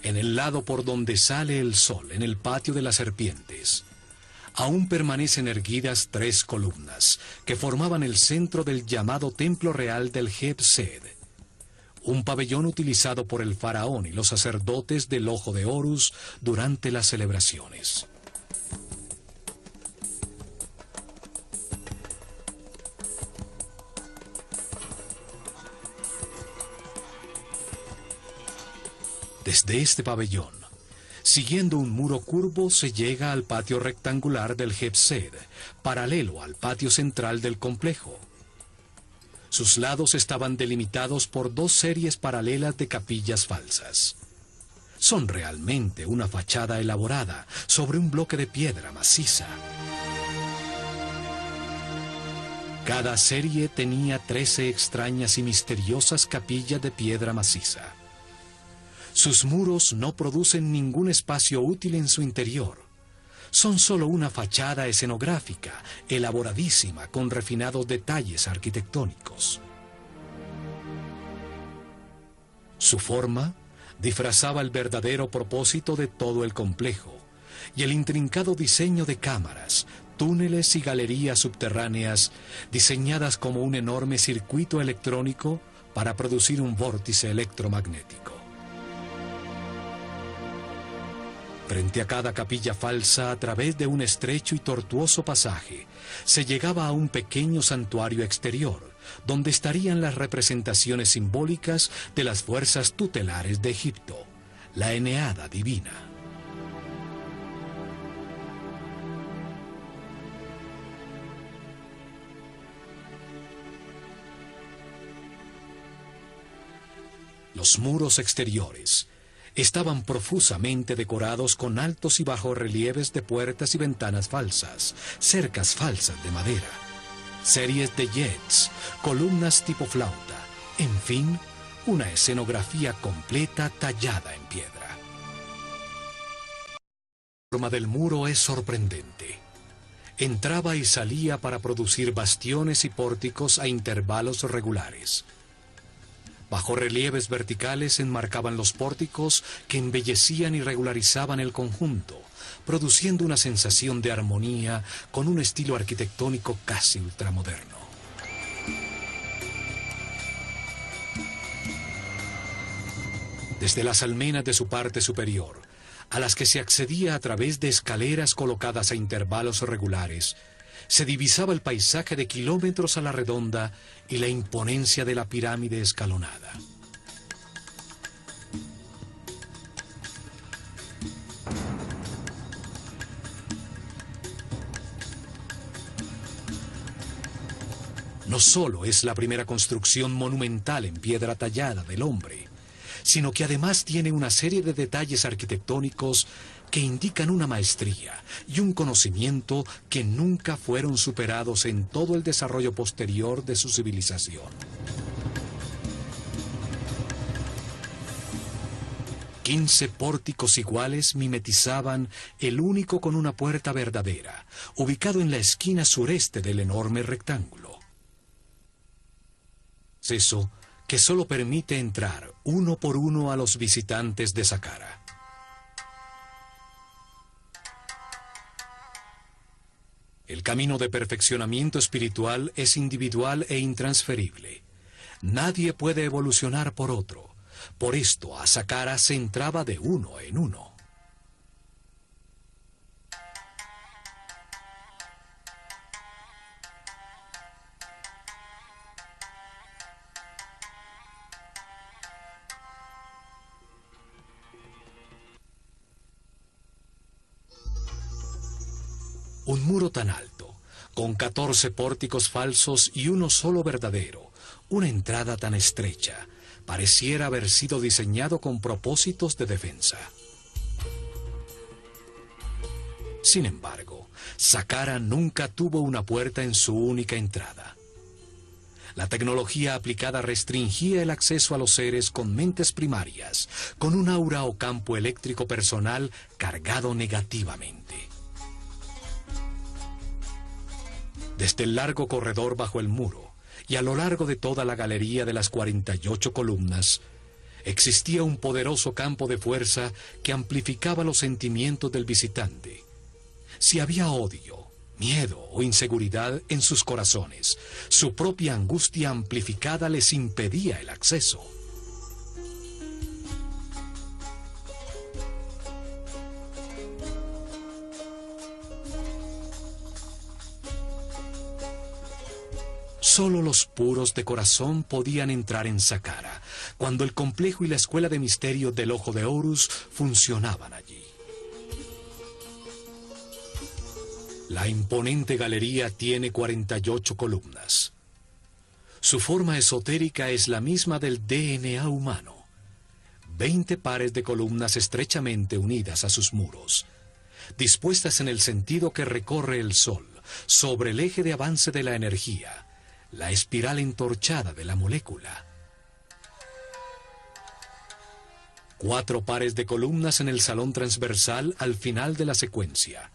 En el lado por donde sale el sol, en el patio de las serpientes, aún permanecen erguidas 3 columnas que formaban el centro del llamado Templo Real del Heb-Sed, un pabellón utilizado por el faraón y los sacerdotes del Ojo de Horus durante las celebraciones. Desde este pabellón, siguiendo un muro curvo, se llega al patio rectangular del Heb-Sed, paralelo al patio central del complejo. Sus lados estaban delimitados por 2 series paralelas de capillas falsas. Son realmente una fachada elaborada sobre un bloque de piedra maciza. Cada serie tenía 13 extrañas y misteriosas capillas de piedra maciza. Sus muros no producen ningún espacio útil en su interior. Son solo una fachada escenográfica, elaboradísima, con refinados detalles arquitectónicos. Su forma disfrazaba el verdadero propósito de todo el complejo, y el intrincado diseño de cámaras, túneles y galerías subterráneas, diseñadas como un enorme circuito electrónico para producir un vórtice electromagnético. Frente a cada capilla falsa, a través de un estrecho y tortuoso pasaje, se llegaba a un pequeño santuario exterior, donde estarían las representaciones simbólicas de las fuerzas tutelares de Egipto, la Eneada divina. Los muros exteriores estaban profusamente decorados con altos y bajos relieves de puertas y ventanas falsas, cercas falsas de madera, series de jets, columnas tipo flauta, en fin, una escenografía completa tallada en piedra. La forma del muro es sorprendente. Entraba y salía para producir bastiones y pórticos a intervalos regulares. Bajorrelieves verticales enmarcaban los pórticos que embellecían y regularizaban el conjunto, produciendo una sensación de armonía con un estilo arquitectónico casi ultramoderno. Desde las almenas de su parte superior, a las que se accedía a través de escaleras colocadas a intervalos regulares, se divisaba el paisaje de kilómetros a la redonda y la imponencia de la pirámide escalonada. No solo es la primera construcción monumental en piedra tallada del hombre, sino que además tiene una serie de detalles arquitectónicos que indican una maestría y un conocimiento que nunca fueron superados en todo el desarrollo posterior de su civilización. 15 pórticos iguales mimetizaban el único con una puerta verdadera, ubicado en la esquina sureste del enorme rectángulo. Acceso que solo permite entrar uno por uno a los visitantes de Saqqara. El camino de perfeccionamiento espiritual es individual e intransferible. Nadie puede evolucionar por otro. Por esto, a Saqqara se entraba de uno en uno. Un muro tan alto, con 14 pórticos falsos y uno solo verdadero, una entrada tan estrecha, pareciera haber sido diseñado con propósitos de defensa. Sin embargo, Saqqara nunca tuvo una puerta en su única entrada. La tecnología aplicada restringía el acceso a los seres con mentes primarias, con un aura o campo eléctrico personal cargado negativamente. Desde el largo corredor bajo el muro y a lo largo de toda la galería de las 48 columnas, existía un poderoso campo de fuerza que amplificaba los sentimientos del visitante. Si había odio, miedo o inseguridad en sus corazones, su propia angustia amplificada les impedía el acceso. Solo los puros de corazón podían entrar en Saqqara, cuando el complejo y la escuela de misterio del Ojo de Horus funcionaban allí. La imponente galería tiene 48 columnas. Su forma esotérica es la misma del DNA humano. 20 pares de columnas estrechamente unidas a sus muros, dispuestas en el sentido que recorre el Sol, sobre el eje de avance de la energía, la espiral entorchada de la molécula. 4 pares de columnas en el salón transversal al final de la secuencia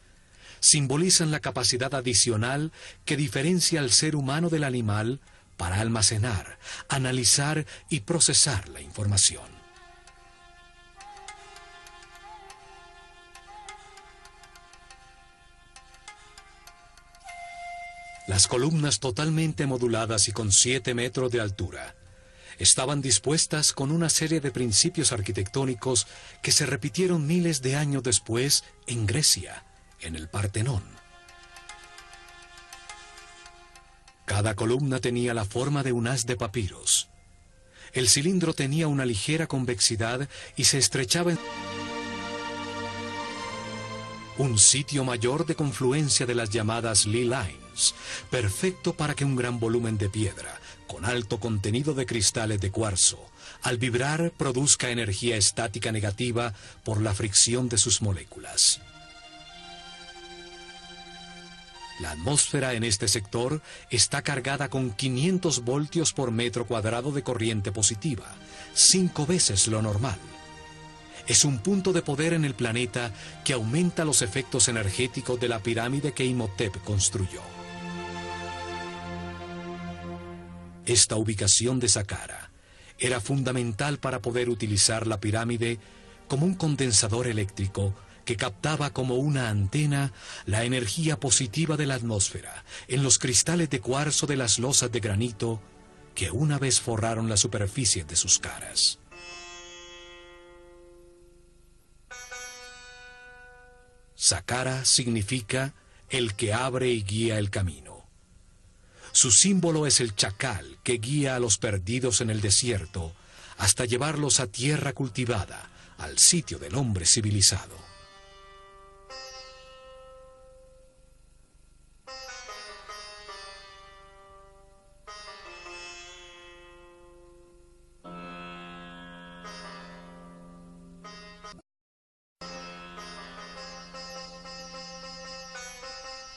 simbolizan la capacidad adicional que diferencia al ser humano del animal para almacenar, analizar y procesar la información. Las columnas totalmente moduladas y con 7 metros de altura estaban dispuestas con una serie de principios arquitectónicos que se repitieron miles de años después en Grecia, en el Partenón. Cada columna tenía la forma de un haz de papiros. El cilindro tenía una ligera convexidad y se estrechaba en un sitio mayor de confluencia de las llamadas Lee Lines, perfecto para que un gran volumen de piedra, con alto contenido de cristales de cuarzo, al vibrar produzca energía estática negativa por la fricción de sus moléculas. La atmósfera en este sector está cargada con 500 voltios por metro cuadrado de corriente positiva, 5 veces lo normal. Es un punto de poder en el planeta que aumenta los efectos energéticos de la pirámide que Imhotep construyó. Esta ubicación de Saqqara era fundamental para poder utilizar la pirámide como un condensador eléctrico que captaba como una antena la energía positiva de la atmósfera en los cristales de cuarzo de las losas de granito que una vez forraron la superficie de sus caras. Saqqara significa el que abre y guía el camino. Su símbolo es el chacal que guía a los perdidos en el desierto hasta llevarlos a tierra cultivada, al sitio del hombre civilizado.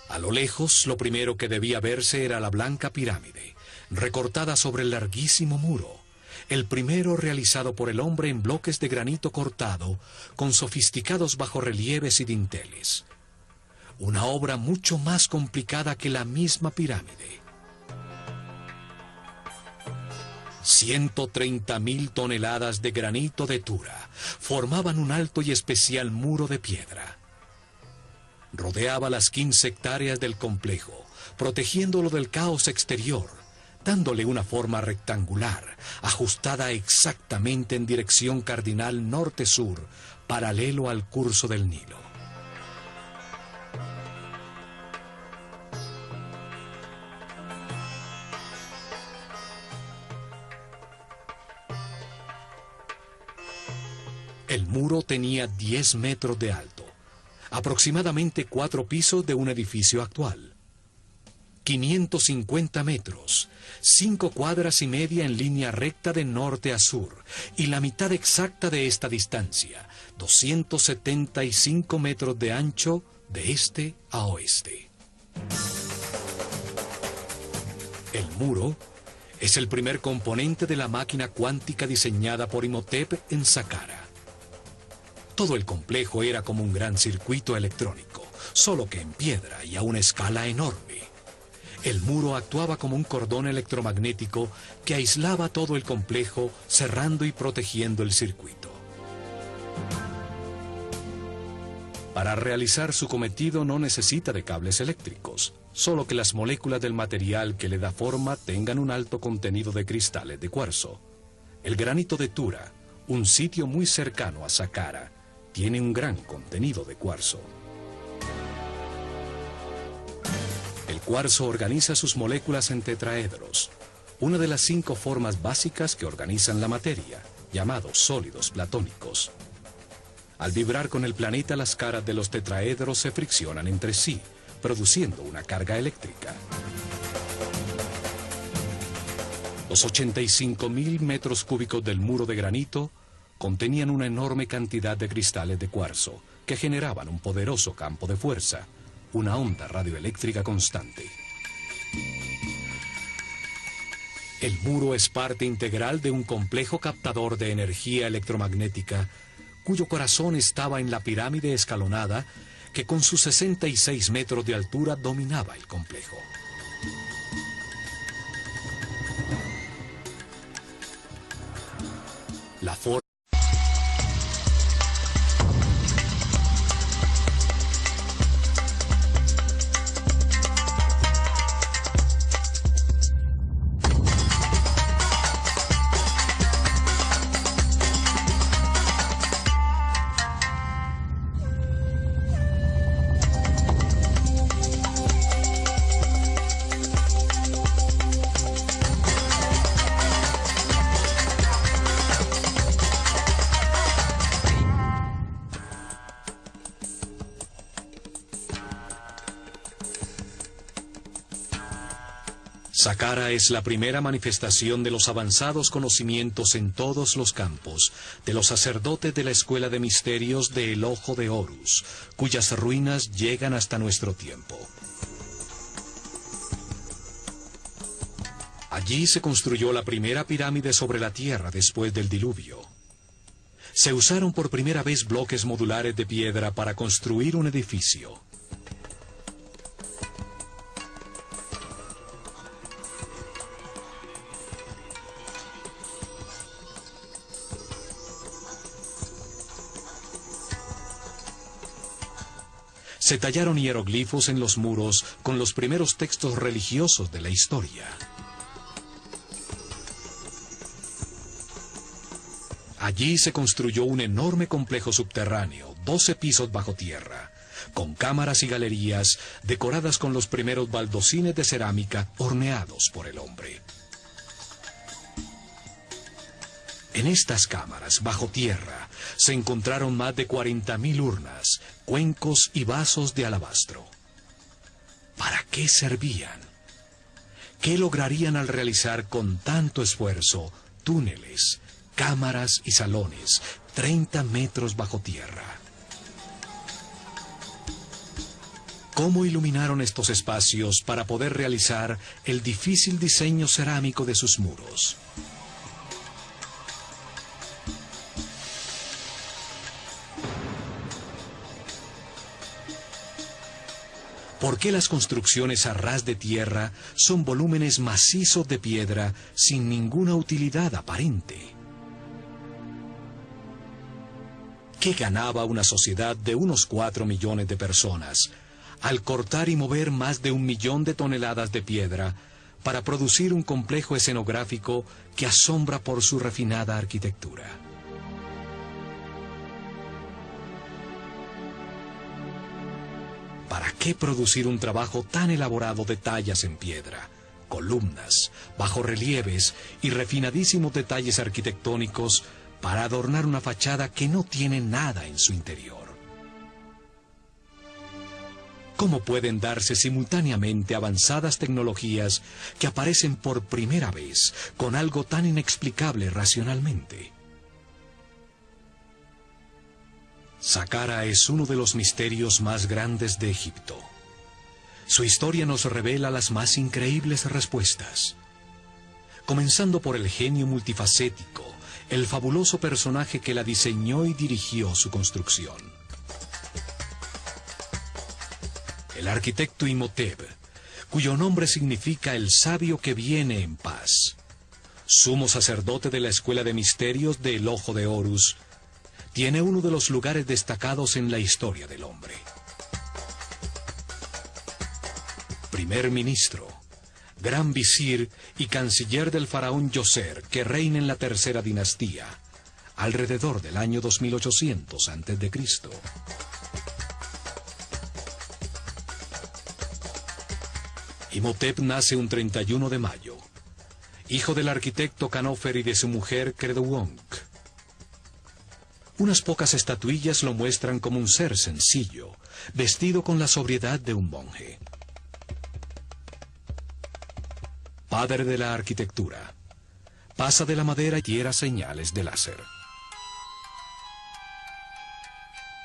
A lo lejos, lo primero que debía verse era la blanca pirámide, recortada sobre el larguísimo muro, el primero realizado por el hombre en bloques de granito cortado, con sofisticados bajorrelieves y dinteles. Una obra mucho más complicada que la misma pirámide. 130.000 toneladas de granito de Tura formaban un alto y especial muro de piedra. Rodeaba las 15 hectáreas del complejo, protegiéndolo del caos exterior, dándole una forma rectangular, ajustada exactamente en dirección cardinal norte-sur, paralelo al curso del Nilo. El muro tenía 10 metros de alto, aproximadamente 4 pisos de un edificio actual. 550 metros, 5 cuadras y media en línea recta de norte a sur, y la mitad exacta de esta distancia, 275 metros de ancho de este a oeste. El muro es el primer componente de la máquina cuántica diseñada por Imhotep en Saqqara. Todo el complejo era como un gran circuito electrónico, solo que en piedra y a una escala enorme. El muro actuaba como un cordón electromagnético que aislaba todo el complejo, cerrando y protegiendo el circuito. Para realizar su cometido no necesita de cables eléctricos, solo que las moléculas del material que le da forma tengan un alto contenido de cristales de cuarzo. El granito de Tura, un sitio muy cercano a Saqqara, tiene un gran contenido de cuarzo. El cuarzo organiza sus moléculas en tetraedros, una de las 5 formas básicas que organizan la materia, llamados sólidos platónicos. Al vibrar con el planeta, las caras de los tetraedros se friccionan entre sí, produciendo una carga eléctrica. Los 85.000 metros cúbicos del muro de granito contenían una enorme cantidad de cristales de cuarzo que generaban un poderoso campo de fuerza, una onda radioeléctrica constante. El muro es parte integral de un complejo captador de energía electromagnética cuyo corazón estaba en la pirámide escalonada que con sus 66 metros de altura dominaba el complejo. La forma Saqqara es la primera manifestación de los avanzados conocimientos en todos los campos de los sacerdotes de la Escuela de Misterios de El Ojo de Horus, cuyas ruinas llegan hasta nuestro tiempo. Allí se construyó la primera pirámide sobre la Tierra después del diluvio. Se usaron por primera vez bloques modulares de piedra para construir un edificio. Se tallaron hieroglifos en los muros con los primeros textos religiosos de la historia. Allí se construyó un enorme complejo subterráneo, 12 pisos bajo tierra, con cámaras y galerías decoradas con los primeros baldocines de cerámica horneados por el hombre. En estas cámaras, bajo tierra, se encontraron más de 40.000 urnas, cuencos y vasos de alabastro. ¿Para qué servían? ¿Qué lograrían al realizar con tanto esfuerzo túneles, cámaras y salones, 30 metros bajo tierra? ¿Cómo iluminaron estos espacios para poder realizar el difícil diseño cerámico de sus muros? ¿Por qué las construcciones a ras de tierra son volúmenes macizos de piedra sin ninguna utilidad aparente? ¿Qué ganaba una sociedad de unos 4 millones de personas al cortar y mover más de 1 millón de toneladas de piedra para producir un complejo escenográfico que asombra por su refinada arquitectura? ¿Para qué producir un trabajo tan elaborado de tallas en piedra, columnas, bajorrelieves y refinadísimos detalles arquitectónicos para adornar una fachada que no tiene nada en su interior? ¿Cómo pueden darse simultáneamente avanzadas tecnologías que aparecen por primera vez con algo tan inexplicable racionalmente? Saqqara es uno de los misterios más grandes de Egipto. Su historia nos revela las más increíbles respuestas. Comenzando por el genio multifacético, el fabuloso personaje que la diseñó y dirigió su construcción. El arquitecto Imhotep, cuyo nombre significa el sabio que viene en paz. Sumo sacerdote de la escuela de misterios del Ojo de Horus, tiene uno de los lugares destacados en la historia del hombre. Primer ministro, gran visir y canciller del faraón Djoser, que reina en la tercera dinastía, alrededor del año 2800 a.C. Imhotep nace un 31 de mayo, hijo del arquitecto Khanofer y de su mujer Kedronc. Unas pocas estatuillas lo muestran como un ser sencillo, vestido con la sobriedad de un monje. Padre de la arquitectura, pasa de la madera y tierra señales de láser.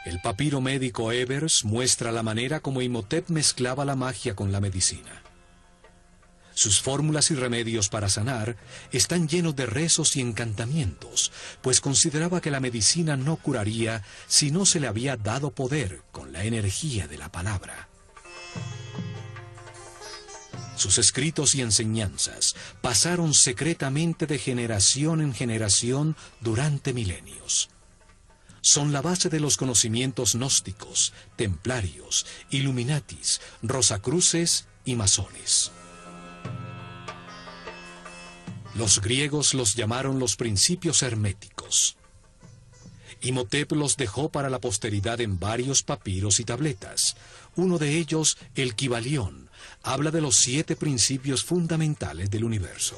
El papiro médico Ebers muestra la manera como Imhotep mezclaba la magia con la medicina. Sus fórmulas y remedios para sanar están llenos de rezos y encantamientos, pues consideraba que la medicina no curaría si no se le había dado poder con la energía de la palabra. Sus escritos y enseñanzas pasaron secretamente de generación en generación durante milenios. Son la base de los conocimientos gnósticos, templarios, illuminatis, rosacruces y masones. Los griegos los llamaron los principios herméticos. Imhotep los dejó para la posteridad en varios papiros y tabletas. Uno de ellos, el Kybalión, habla de los 7 principios fundamentales del universo.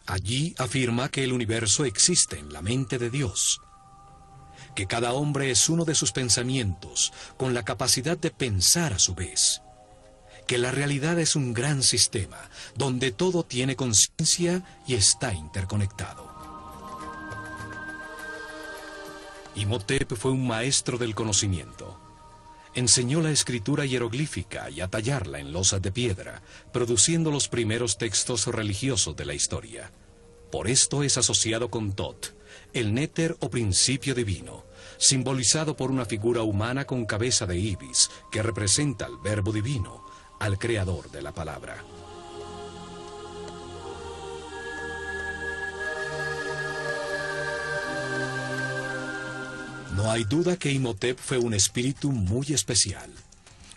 Allí afirma que el universo existe en la mente de Dios, que cada hombre es uno de sus pensamientos, con la capacidad de pensar a su vez, que la realidad es un gran sistema, donde todo tiene conciencia y está interconectado. Imhotep fue un maestro del conocimiento. Enseñó la escritura hieroglífica y a tallarla en losas de piedra, produciendo los primeros textos religiosos de la historia. Por esto es asociado con Thoth, el néter o principio divino, simbolizado por una figura humana con cabeza de ibis, que representa al verbo divino, al creador de la palabra. No hay duda que Imhotep fue un espíritu muy especial.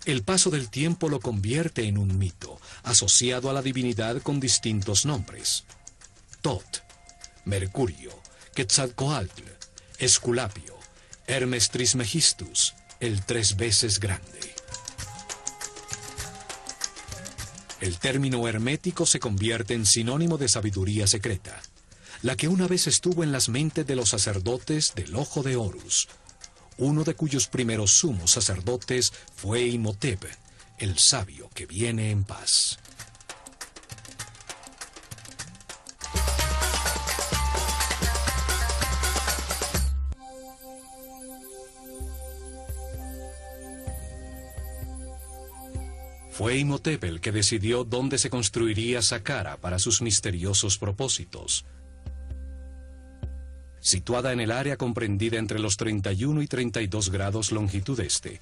El paso del tiempo lo convierte en un mito, asociado a la divinidad con distintos nombres. Tot, Mercurio, Quetzalcoatl, Esculapio, Hermes Trismegistus, el 3 veces grande. El término hermético se convierte en sinónimo de sabiduría secreta, la que una vez estuvo en las mentes de los sacerdotes del Ojo de Horus, uno de cuyos primeros sumos sacerdotes fue Imhotep, el sabio que viene en paz. Fue Imhotep el que decidió dónde se construiría Saqqara para sus misteriosos propósitos. Situada en el área comprendida entre los 31 y 32 grados longitud este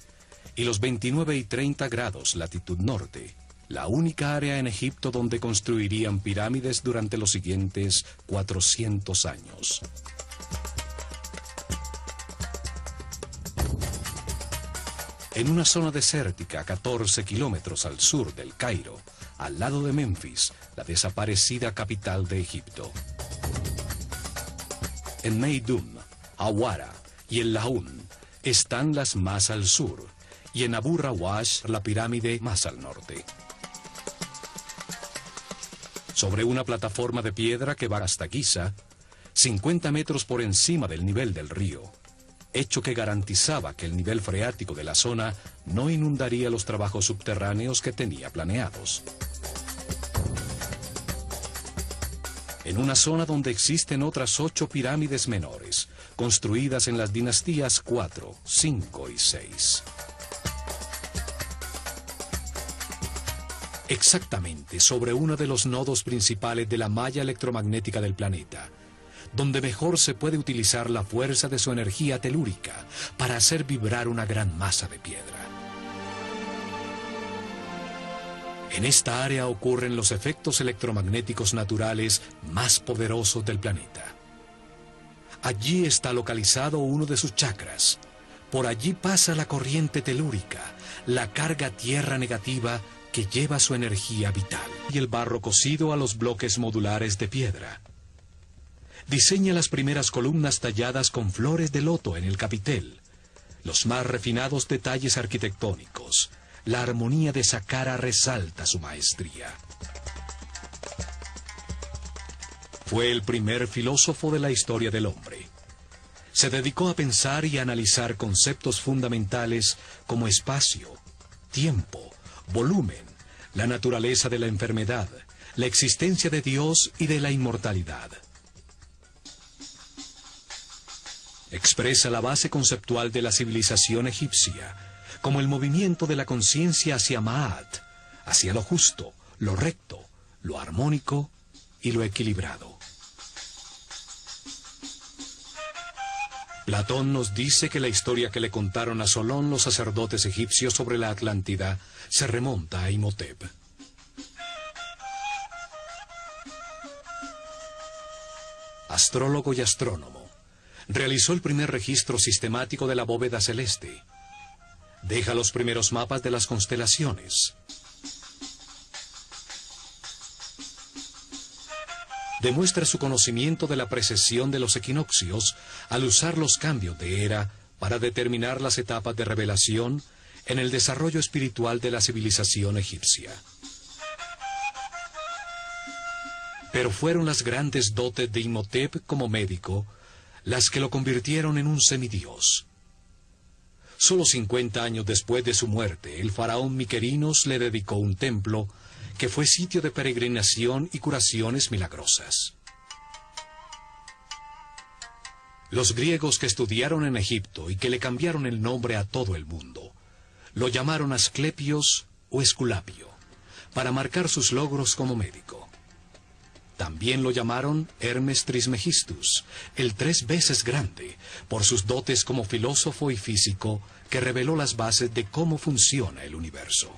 y los 29 y 30 grados latitud norte, la única área en Egipto donde construirían pirámides durante los siguientes 400 años. En una zona desértica a 14 kilómetros al sur del Cairo, al lado de Memphis, la desaparecida capital de Egipto. En Meidum, Awara y el Laún están las más al sur, y en Abu Rawash la pirámide más al norte. Sobre una plataforma de piedra que va hasta Giza, 50 metros por encima del nivel del río, hecho que garantizaba que el nivel freático de la zona no inundaría los trabajos subterráneos que tenía planeados. En una zona donde existen otras 8 pirámides menores, construidas en las dinastías 4, 5 y 6. Exactamente sobre uno de los nodos principales de la malla electromagnética del planeta, donde mejor se puede utilizar la fuerza de su energía telúrica para hacer vibrar una gran masa de piedra. En esta área ocurren los efectos electromagnéticos naturales más poderosos del planeta. Allí está localizado uno de sus chakras. Por allí pasa la corriente telúrica, la carga tierra negativa que lleva su energía vital. Y el barro cocido a los bloques modulares de piedra. Diseña las primeras columnas talladas con flores de loto en el capitel, los más refinados detalles arquitectónicos. La armonía de Saqqara resalta su maestría. Fue el primer filósofo de la historia del hombre. Se dedicó a pensar y a analizar conceptos fundamentales como espacio, tiempo, volumen, la naturaleza de la enfermedad, la existencia de Dios y de la inmortalidad. Expresa la base conceptual de la civilización egipcia, como el movimiento de la conciencia hacia Ma'at, hacia lo justo, lo recto, lo armónico y lo equilibrado. Platón nos dice que la historia que le contaron a Solón los sacerdotes egipcios sobre la Atlántida se remonta a Imhotep. Astrólogo y astrónomo, realizó el primer registro sistemático de la bóveda celeste. Deja los primeros mapas de las constelaciones. Demuestra su conocimiento de la precesión de los equinoccios al usar los cambios de era para determinar las etapas de revelación en el desarrollo espiritual de la civilización egipcia. Pero fueron las grandes dotes de Imhotep como médico las que lo convirtieron en un semidios. Solo 50 años después de su muerte, el faraón Miquerinos le dedicó un templo que fue sitio de peregrinación y curaciones milagrosas. Los griegos que estudiaron en Egipto y que le cambiaron el nombre a todo el mundo, lo llamaron Asclepios o Esculapio, para marcar sus logros como médico. También lo llamaron Hermes Trismegistus, el 3 veces grande, por sus dotes como filósofo y físico que reveló las bases de cómo funciona el universo.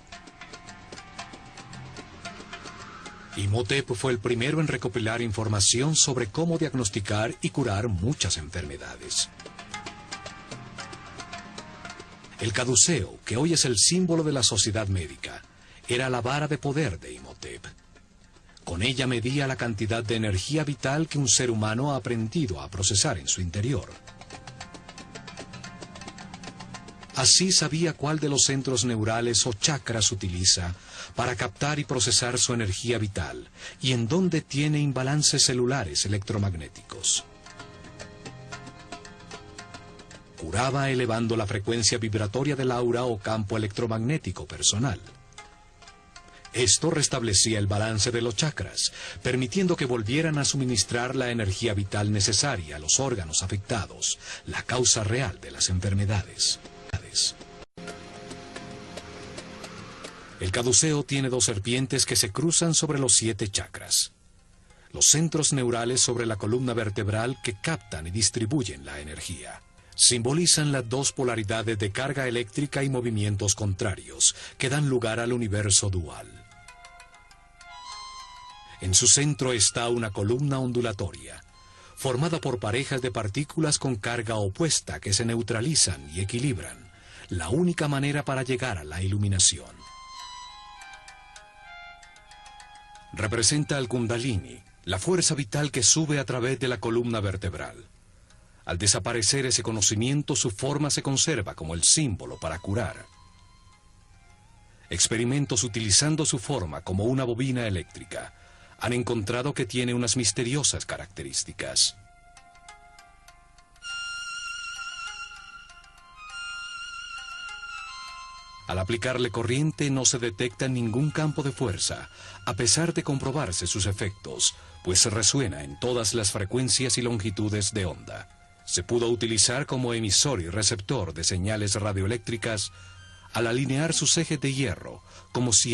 Imhotep fue el primero en recopilar información sobre cómo diagnosticar y curar muchas enfermedades. El caduceo, que hoy es el símbolo de la sociedad médica, era la vara de poder de Imhotep. Con ella medía la cantidad de energía vital que un ser humano ha aprendido a procesar en su interior. Así sabía cuál de los centros neurales o chakras utiliza para captar y procesar su energía vital y en dónde tiene imbalances celulares electromagnéticos. Curaba elevando la frecuencia vibratoria del aura o campo electromagnético personal. Esto restablecía el balance de los chakras, permitiendo que volvieran a suministrar la energía vital necesaria a los órganos afectados, la causa real de las enfermedades. El caduceo tiene dos serpientes que se cruzan sobre los 7 chakras. Los centros neurales sobre la columna vertebral que captan y distribuyen la energía. Simbolizan las dos polaridades de carga eléctrica y movimientos contrarios que dan lugar al universo dual. En su centro está una columna ondulatoria, formada por parejas de partículas con carga opuesta que se neutralizan y equilibran, la única manera para llegar a la iluminación. Representa al Kundalini, la fuerza vital que sube a través de la columna vertebral. Al desaparecer ese conocimiento, su forma se conserva como el símbolo para curar. Experimentos utilizando su forma como una bobina eléctrica han encontrado que tiene unas misteriosas características. Al aplicarle corriente no se detecta ningún campo de fuerza, a pesar de comprobarse sus efectos, pues resuena en todas las frecuencias y longitudes de onda. Se pudo utilizar como emisor y receptor de señales radioeléctricas al alinear sus ejes de hierro, como si